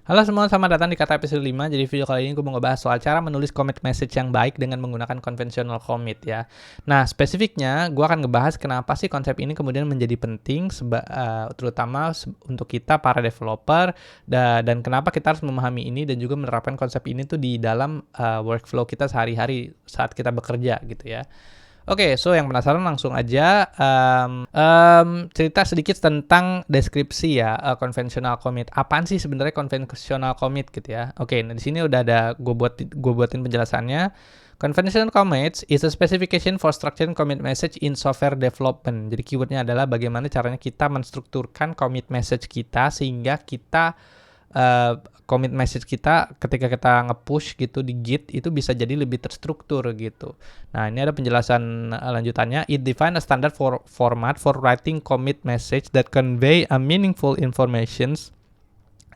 Halo semua, selamat datang di Kata episode 5. Jadi video kali ini gue mau ngebahas soal cara menulis commit message yang baik dengan menggunakan conventional commit ya. Nah, spesifiknya gue akan ngebahas kenapa sih konsep ini kemudian menjadi penting terutama untuk kita para developer dan kenapa kita harus memahami ini dan juga menerapkan konsep ini tuh di dalam workflow kita sehari-hari saat kita bekerja gitu ya. Oke, so yang penasaran langsung aja cerita sedikit tentang deskripsi ya, conventional commit. Apaan sih sebenarnya conventional commit gitu ya? Oke, nah di sini udah ada gue buatin penjelasannya. Conventional commits is a specification for structuring commit message in software development. Jadi keywordnya adalah bagaimana caranya kita menstrukturkan commit message kita sehingga kita commit message kita ketika kita nge-push gitu di Git itu bisa jadi lebih terstruktur gitu. Nah, ini ada penjelasan lanjutannya. It define a standard format for writing commit message that convey a meaningful informations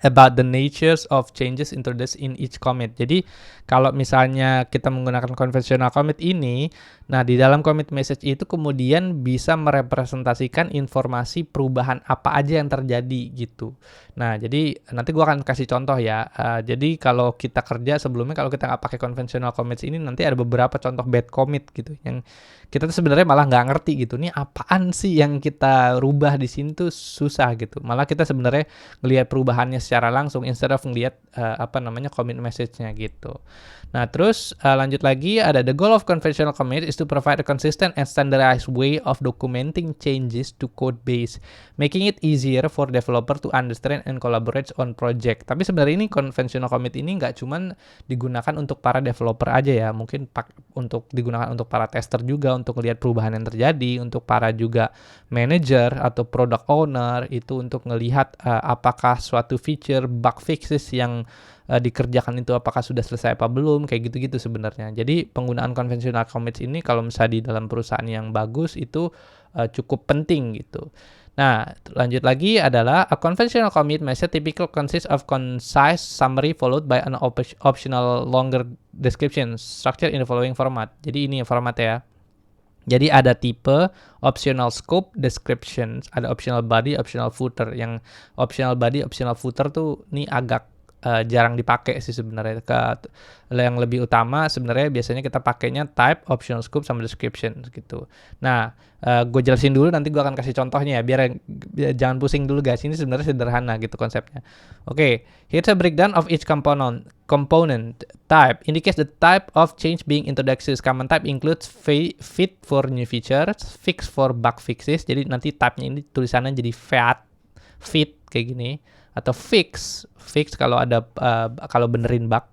about the natures of changes introduced in each commit. Jadi kalau misalnya kita menggunakan conventional commit ini, nah di dalam commit message itu kemudian bisa merepresentasikan informasi perubahan apa aja yang terjadi gitu. Nah jadi nanti gue akan kasih contoh ya. Jadi kalau kita kerja sebelumnya kalau kita nggak pakai conventional commits ini nanti ada beberapa contoh bad commit gitu yang kita tuh sebenarnya malah nggak ngerti gitu. Nih apaan sih yang kita rubah di sini tuh susah gitu. Malah kita sebenarnya ngelihat perubahannya secara langsung instead of ngelihat commit message-nya gitu. Nah, terus lanjut lagi ada the goal of conventional commit is to provide a consistent and standardized way of documenting changes to code base, making it easier for developer to understand and collaborate on project. Tapi sebenarnya ini conventional commit ini nggak cuman digunakan untuk para developer aja ya, mungkin untuk digunakan untuk para tester juga untuk lihat perubahan yang terjadi, untuk para juga manager atau product owner itu untuk ngelihat apakah suatu feature bug fixes yang dikerjakan itu apakah sudah selesai apa belum, kayak gitu-gitu sebenarnya. Jadi penggunaan conventional commits ini kalau misalnya di dalam perusahaan yang bagus itu cukup penting gitu. Nah, lanjut lagi adalah a conventional commit message typically consists of concise summary followed by an optional longer description structured in the following format. Jadi ini formatnya ya. Jadi ada tipe optional scope, descriptions, ada optional body, optional footer. Yang optional body, optional footer tuh ini agak jarang dipakai sih sebenarnya. Yang lebih utama sebenarnya biasanya kita pakainya type, optional scope, sama description gitu. Nah, gue jelasin dulu nanti gue akan kasih contohnya ya biar jangan pusing dulu guys. Ini sebenarnya sederhana gitu konsepnya. Oke, here's a breakdown of each component. Type indicates the type of change being introduced. Common type includes fit for new features, fix for bug fixes. Jadi nanti type-nya ini tulisannya jadi fit kayak gini, atau fix kalau ada kalau benerin bug,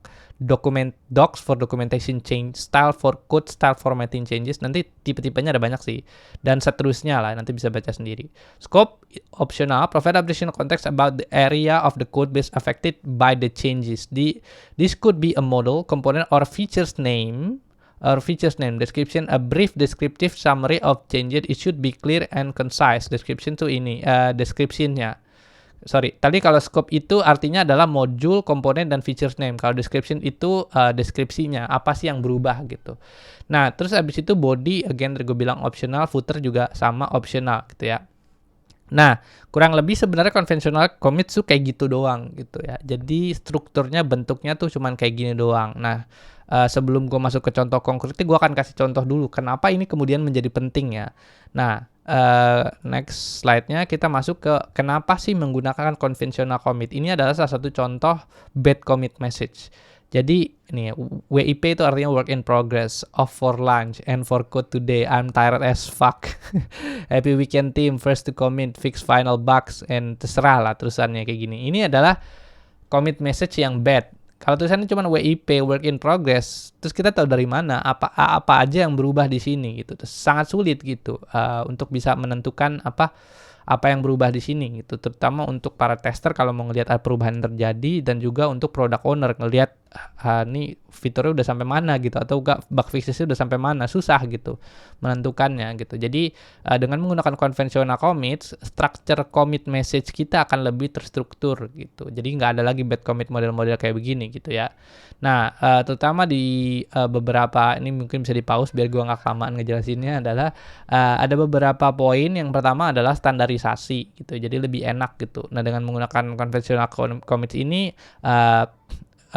docs for documentation change, style for code, style formatting changes. Nanti tipe-tipenya ada banyak sih dan seterusnya lah, nanti bisa baca sendiri. Scope optional, provide additional context about the area of the code base affected by the changes. This could be a model, component, or features name. Description, a brief descriptive summary of changes. It should be clear and concise. Description tuh ini description-nya. Tadi kalau scope itu artinya adalah modul, komponen, dan features name. Kalau description itu deskripsinya, apa sih yang berubah gitu. Nah, terus abis itu body, again gue bilang optional, footer juga sama optional gitu ya. Nah, kurang lebih sebenarnya conventional commit tuh kayak gitu doang gitu ya. Jadi strukturnya, bentuknya tuh cuman kayak gini doang. Nah, sebelum gue masuk ke contoh konkretnya, gue akan kasih contoh dulu kenapa ini kemudian menjadi penting ya. Nah, next slide-nya kita masuk ke kenapa sih menggunakan conventional commit. Ini adalah salah satu contoh bad commit message. Jadi ini WIP itu artinya work in progress, off for lunch, and for code today, I'm tired as fuck. Happy weekend team, first to commit, fix final bugs, and terserah lah terusannya kayak gini. Ini adalah commit message yang bad. Kalau tulisannya cuma WIP, work in progress, terus kita tahu dari mana apa aja yang berubah di sini gitu. Terus sangat sulit gitu untuk bisa menentukan apa yang berubah di sini gitu. Terutama untuk para tester kalau mau ngelihat perubahan yang terjadi dan juga untuk product owner ngelihat nih fiturnya udah sampai mana gitu, atau enggak bug fixes-nya udah sampai mana, susah gitu menentukannya gitu. Jadi dengan menggunakan conventional commits, structure commit message kita akan lebih terstruktur gitu. Jadi nggak ada lagi bad commit model-model kayak begini gitu ya. Nah, terutama di beberapa, ini mungkin bisa di-pause biar gua nggak kelamaan ngejelasinnya, adalah ada beberapa poin. Yang pertama adalah standarisasi gitu, jadi lebih enak gitu. Nah, dengan menggunakan conventional commits ini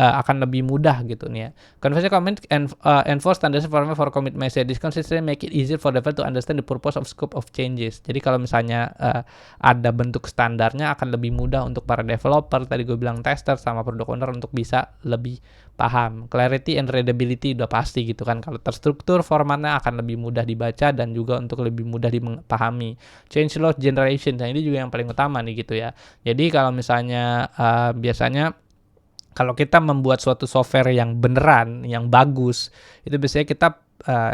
akan lebih mudah gitu nih ya. Conventional commit enforce standard format for commit message. This consistently make it easier for developer to understand the purpose of scope of changes. Jadi kalau misalnya ada bentuk standarnya, akan lebih mudah untuk para developer, tadi gue bilang tester sama product owner, untuk bisa lebih paham. Clarity and readability udah pasti gitu kan. Kalau terstruktur, formatnya akan lebih mudah dibaca dan juga untuk lebih mudah dipahami. Change log generation, nah ini juga yang paling utama nih gitu ya. Jadi kalau misalnya biasanya kalau kita membuat suatu software yang beneran, yang bagus, itu biasanya kita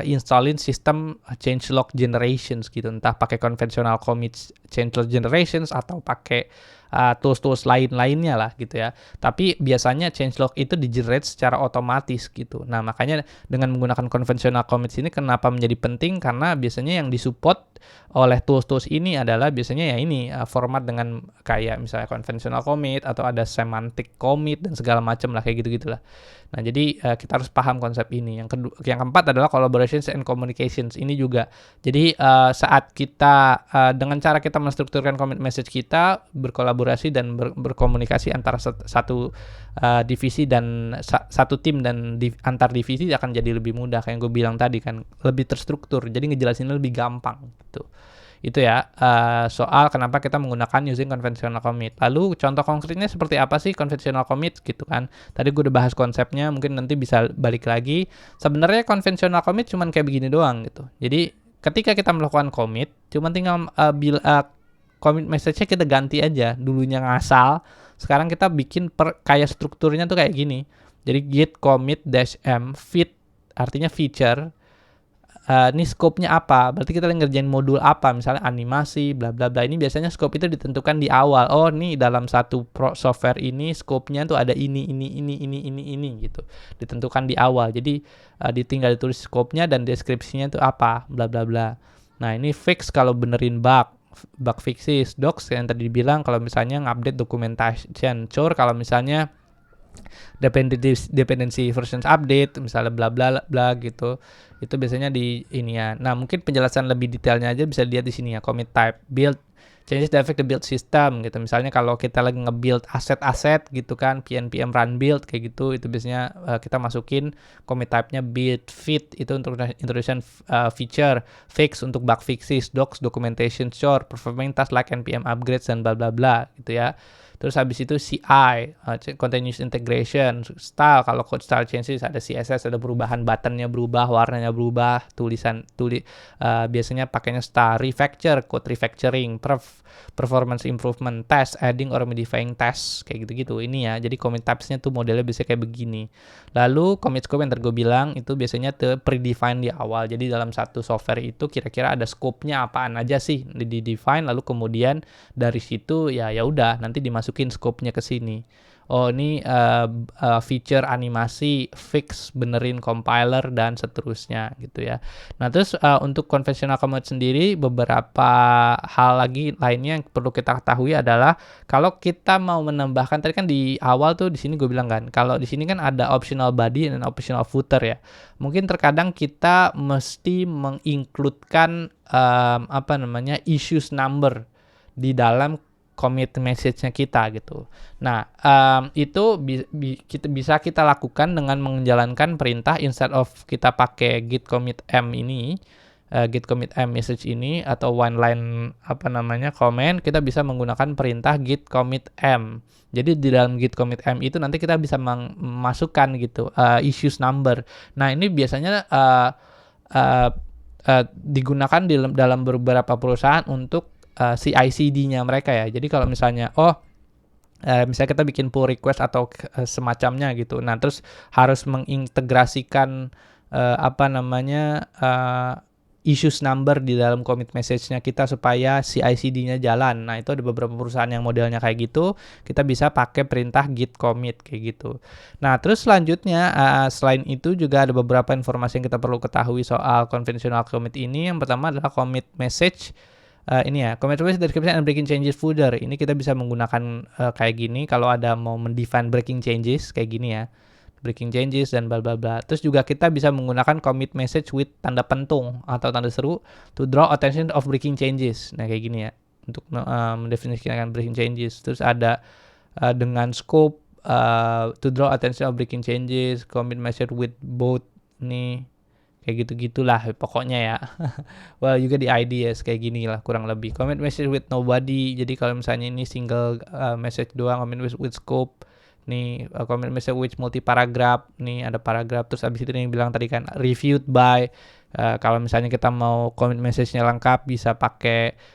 installin sistem change log generations gitu, entah pakai conventional commits change log generations atau pakai tools-tools lain-lainnya lah gitu ya. Tapi biasanya changelog itu di-generate secara otomatis gitu. Nah, makanya dengan menggunakan conventional commits ini kenapa menjadi penting, karena biasanya yang disupport oleh tools-tools ini adalah biasanya ya ini format dengan kayak misalnya conventional commit atau ada semantic commit dan segala macam lah, kayak gitu-gitulah. Nah, jadi kita harus paham konsep ini. Yang keempat adalah collaborations and communications. Ini juga. Jadi saat kita dengan cara kita menstrukturkan commit message kita, berkolaborasi dan berkomunikasi antara satu divisi dan satu tim dan antar divisi akan jadi lebih mudah, kayak yang gue bilang tadi kan, lebih terstruktur. Jadi ngejelasinnya lebih gampang gitu. Itu ya soal kenapa kita menggunakan using conventional commit. Lalu contoh konkretnya seperti apa sih conventional commit gitu kan. Tadi gue udah bahas konsepnya, mungkin nanti bisa balik lagi. Sebenarnya conventional commit cuman kayak begini doang gitu. Jadi ketika kita melakukan commit, cuman tinggal commit message-nya kita ganti aja. Dulunya ngasal, sekarang kita bikin kayak strukturnya tuh kayak gini. Jadi git commit -m fit, artinya feature. Ini scope-nya apa? Berarti kita lagi ngerjain modul apa? Misalnya animasi, bla bla bla. Ini biasanya scope itu ditentukan di awal. Oh, nih dalam satu software ini scope-nya tuh ada ini gitu. Ditentukan di awal. Jadi tinggal ditulis scope-nya dan deskripsinya tuh apa, bla bla bla. Nah, ini fix kalau benerin bug fixes. Docs yang tadi dibilang kalau misalnya ngupdate documentation. Chore kalau misalnya dependency versions update, misalnya bla bla bla gitu. Itu biasanya di ini ya. Nah, mungkin penjelasan lebih detailnya aja bisa dilihat di sini ya. Commit type, build, changes that affect the build system gitu. Misalnya kalau kita lagi nge-build aset-aset gitu kan, npm run build kayak gitu, itu biasanya kita masukin commit type-nya build, fit itu untuk introduction feature, fix untuk bug fixes, docs, documentation, chore, performing task like npm upgrades dan bla bla bla gitu ya. Terus habis itu CI, continuous integration, style, kalau code style changes ada CSS, ada perubahan buttonnya berubah, warnanya berubah, biasanya pakainya style, refactor, code refactoring, performance improvement, test, adding or modifying test, kayak gitu-gitu. Ini ya, jadi commit types-nya tuh modelnya biasanya kayak begini. Lalu commit scope yang tadi gue bilang itu biasanya predefined di awal. Jadi dalam satu software itu kira-kira ada scope-nya apaan aja sih di-define, lalu kemudian dari situ ya udah nanti dimasukin scope-nya ke sini. Oh, ini feature animasi, fix, benerin compiler dan seterusnya gitu ya. Nah, terus untuk conventional commit sendiri beberapa hal lagi lainnya yang perlu kita ketahui adalah kalau kita mau menambahkan, tadi kan di awal tuh di sini gue bilang kan, kalau di sini kan ada optional body dan optional footer ya. Mungkin terkadang kita mesti mengincludekan issues number di dalam commit message-nya kita gitu. Nah, itu bisa kita lakukan dengan menjalankan perintah instead of kita pakai git commit m ini, git commit m message ini atau one line comment, kita bisa menggunakan perintah git commit m. Jadi di dalam git commit m itu nanti kita bisa memasukkan gitu issues number. Nah, ini biasanya digunakan dalam beberapa perusahaan untuk CI/CD-nya mereka ya. Jadi kalau misalnya misalnya kita bikin pull request atau semacamnya gitu. Nah, terus harus mengintegrasikan issues number di dalam commit message-nya kita supaya CI/CD-nya jalan. Nah, itu ada beberapa perusahaan yang modelnya kayak gitu, kita bisa pakai perintah git commit kayak gitu. Nah, terus selanjutnya selain itu juga ada beberapa informasi yang kita perlu ketahui soal conventional commit ini. Yang pertama adalah commit message ini ya, commit message description and breaking changes footer. Ini kita bisa menggunakan kayak gini kalau ada mau mendefine breaking changes kayak gini ya. Breaking changes dan bla bla bla. Terus juga kita bisa menggunakan commit message with tanda pentung atau tanda seru to draw attention of breaking changes. Nah, kayak gini ya. Untuk mendefinisikan breaking changes. Terus ada dengan scope to draw attention of breaking changes, commit message with both nih. Kayak gitu-gitulah pokoknya ya. Well, juga di ideas kayak gini lah kurang lebih. Commit message with nobody. Jadi kalau misalnya ini single message doang, commit message with scope. Nih, commit message with multi paragraph. Nih ada paragraph. Terus abis itu yang bilang tadi kan reviewed by. Kalau misalnya kita mau commit message-nya lengkap bisa pakai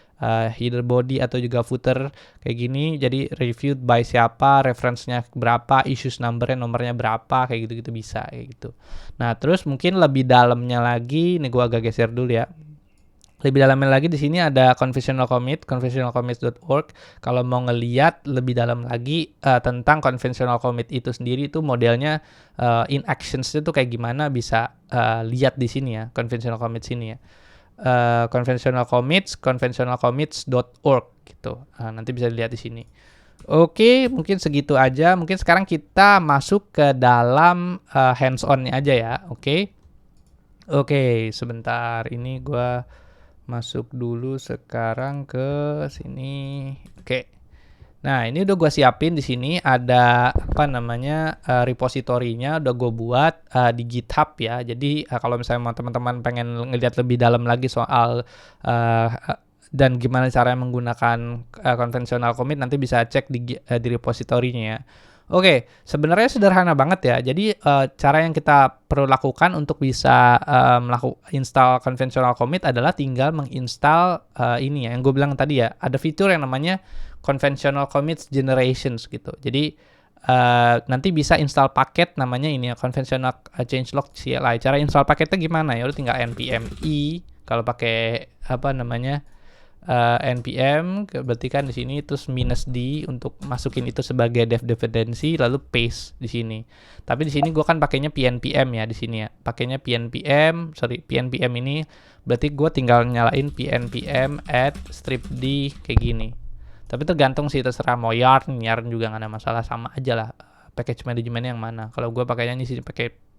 header body atau juga footer kayak gini. Jadi reviewed by siapa, reference-nya berapa, issues nomornya berapa, kayak gitu-gitu bisa kayak gitu. Nah, terus mungkin lebih dalamnya lagi, ini gua agak geser dulu ya. Lebih dalamnya lagi di sini ada conventional commit, conventionalcommits.org. Kalau mau ngeliat lebih dalam lagi tentang conventional commit itu sendiri, itu modelnya in actions itu kayak gimana bisa lihat di sini ya, conventional commit sini ya. Conventionalcommits.org gitu. Nanti bisa dilihat di sini. Oke, mungkin segitu aja. Mungkin sekarang kita masuk ke dalam hands-on-nya aja ya. Oke, sebentar. Ini gua masuk dulu sekarang ke sini. Oke. Nah, ini udah gue siapin di sini ada apa namanya repositorinya udah gue buat di GitHub ya. Jadi kalau misalnya teman-teman pengen ngeliat lebih dalam lagi soal dan gimana cara menggunakan conventional commit, nanti bisa cek di repositorinya ya. Oke, sebenarnya sederhana banget ya. Jadi cara yang kita perlu lakukan untuk bisa install conventional commit adalah tinggal menginstal ini ya, yang gue bilang tadi ya, ada fitur yang namanya conventional commits generations gitu. Jadi nanti bisa install paket namanya ini ya, conventional changelog CLI. Cara install paketnya gimana ya? Udah tinggal npm i kalau pakai apa namanya npm, berarti kan di sini terus -d untuk masukin itu sebagai dev dependency, lalu paste di sini. Tapi di sini gue kan pakainya pnpm ya di sini ya. Pakainya pnpm ini berarti gue tinggal nyalain pnpm add stripd kayak gini. Tapi tergantung sih, terserah mau yarn juga nggak ada masalah, sama aja lah package manajemennya yang mana. Kalau gue pakainya di sini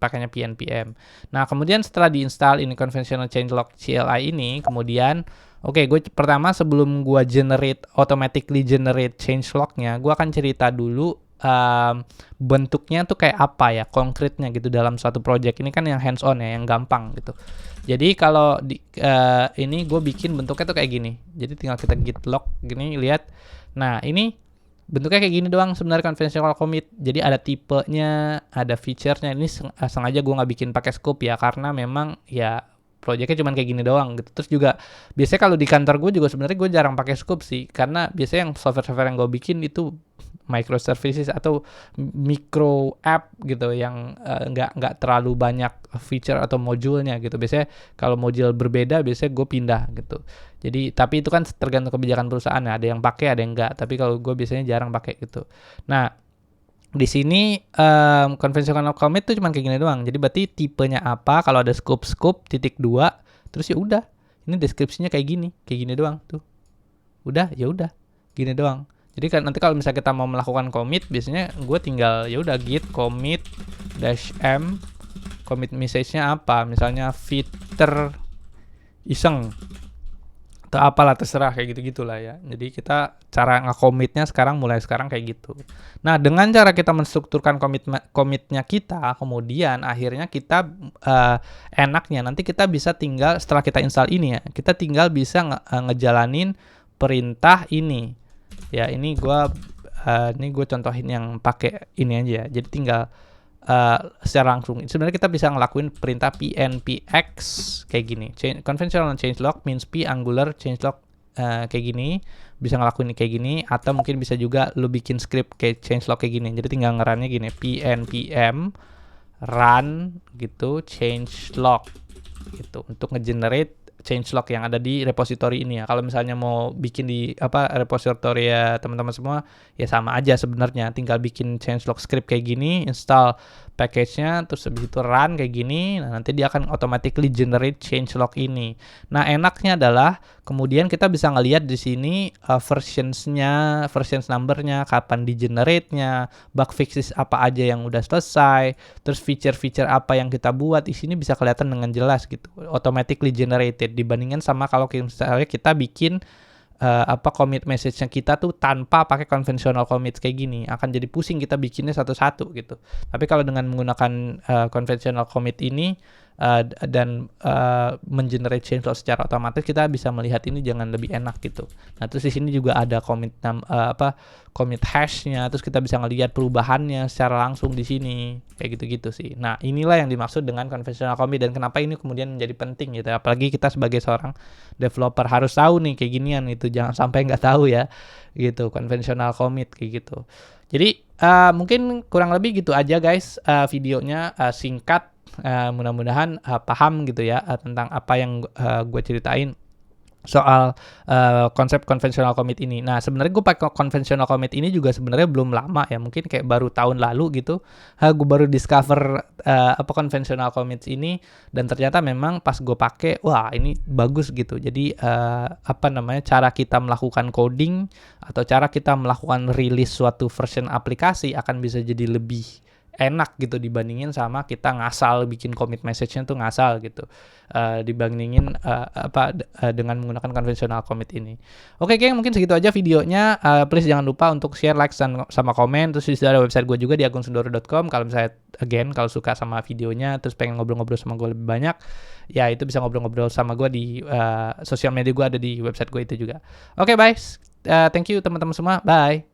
pakainya pnpm. Nah, kemudian setelah diinstal ini conventional changelog CLI ini, kemudian gue pertama sebelum gue automatically generate changelognya, gue akan cerita dulu bentuknya tuh kayak apa ya, konkretnya gitu dalam suatu project. Ini kan yang hands on ya, yang gampang gitu. Jadi kalau ini gue bikin bentuknya tuh kayak gini. Jadi tinggal kita git log gini, lihat. Nah, ini bentuknya kayak gini doang sebenarnya conventional commit. Jadi ada tipenya, ada feature-nya. Ini sengaja gue nggak bikin pakai scope ya, karena memang ya projectnya cuma kayak gini doang gitu. Terus juga biasanya kalau di kantor gue juga sebenarnya gue jarang pakai scope sih, karena biasanya yang software yang gue bikin itu microservices atau micro app gitu yang nggak terlalu banyak feature atau modulnya gitu. Biasanya kalau modul berbeda biasanya gue pindah gitu. Jadi tapi itu kan tergantung kebijakan perusahaan ya, ada yang pakai ada yang enggak, tapi kalau gue biasanya jarang pakai gitu. Nah, di sini conventional commit tuh cuma kayak gini doang. Jadi berarti tipenya apa, kalau ada scope titik 2, terus ya udah. Ini deskripsinya kayak gini doang tuh. Udah, ya udah. Gini doang. Jadi kan nanti kalau misalnya kita mau melakukan commit, biasanya gue tinggal ya udah git commit -m, commit message-nya apa? Misalnya filter iseng atau apalah, terserah kayak gitu-gitulah ya. Jadi kita cara nge-commitnya mulai sekarang kayak gitu. Nah, dengan cara kita menstrukturkan commitnya kita, kemudian akhirnya kita enaknya nanti kita bisa tinggal setelah kita install ini ya, kita tinggal bisa ngejalanin perintah ini. Ya, ini gue contohin yang pakai ini aja ya. Jadi tinggal secara langsung. Sebenarnya kita bisa ngelakuin perintah pnpx kayak gini. Conventional changelog means p angular changelog kayak gini. Bisa ngelakuin kayak gini, atau mungkin bisa juga lu bikin script kayak changelog kayak gini. Jadi tinggal ngerunnya gini, pnpm run gitu changelog gitu untuk ngegenerate changelog yang ada di repository ini ya. Kalau misalnya mau bikin di repository ya teman-teman semua, ya sama aja sebenarnya. Tinggal bikin changelog script kayak gini, install package-nya, terus habis itu run kayak gini. Nah, nanti dia akan automatically generate changelog ini. Nah, enaknya adalah kemudian kita bisa ngelihat di sini versions number-nya, kapan di generate-nya, bug fixes apa aja yang udah selesai, terus feature-feature apa yang kita buat di sini bisa kelihatan dengan jelas gitu, automatically generated dibandingkan sama kalau misalnya kita bikin commit message-nya kita tuh tanpa pakai conventional commit kayak gini, akan jadi pusing kita bikinnya satu-satu gitu. Tapi kalau dengan menggunakan conventional commit ini dan mengenerate changelog secara otomatis, kita bisa melihat ini jangan lebih enak gitu. Nah, terus di sini juga ada commit hash-nya, terus kita bisa ngelihat perubahannya secara langsung di sini kayak gitu-gitu sih. Nah, inilah yang dimaksud dengan conventional commit dan kenapa ini kemudian menjadi penting gitu. Apalagi kita sebagai seorang developer harus tahu nih kayak ginian itu, jangan sampai nggak tahu ya gitu, conventional commit kayak gitu. Jadi mungkin kurang lebih gitu aja guys, videonya singkat, mudah-mudahan paham gitu ya tentang apa yang gue ceritain soal konsep conventional commit ini. Nah, sebenarnya gue pakai conventional commit ini juga sebenarnya belum lama ya, mungkin kayak baru tahun lalu gitu. Gue baru discover conventional commit ini, dan ternyata memang pas gue pakai, wah ini bagus gitu. Jadi cara kita melakukan coding atau cara kita melakukan rilis suatu version aplikasi akan bisa jadi lebih enak gitu dibandingin sama kita ngasal bikin commit message-nya tuh ngasal gitu, dibandingin dengan menggunakan conventional commit ini. Oke geng, mungkin segitu aja videonya. Please jangan lupa untuk share, like, sama komen. Terus ada website gue juga di agungsundoro.com. Kalau misalnya kalau suka sama videonya terus pengen ngobrol-ngobrol sama gue lebih banyak, ya itu bisa ngobrol-ngobrol sama gue di sosial media gue, ada di website gue itu juga. Oke, bye. Thank you teman-teman semua. Bye.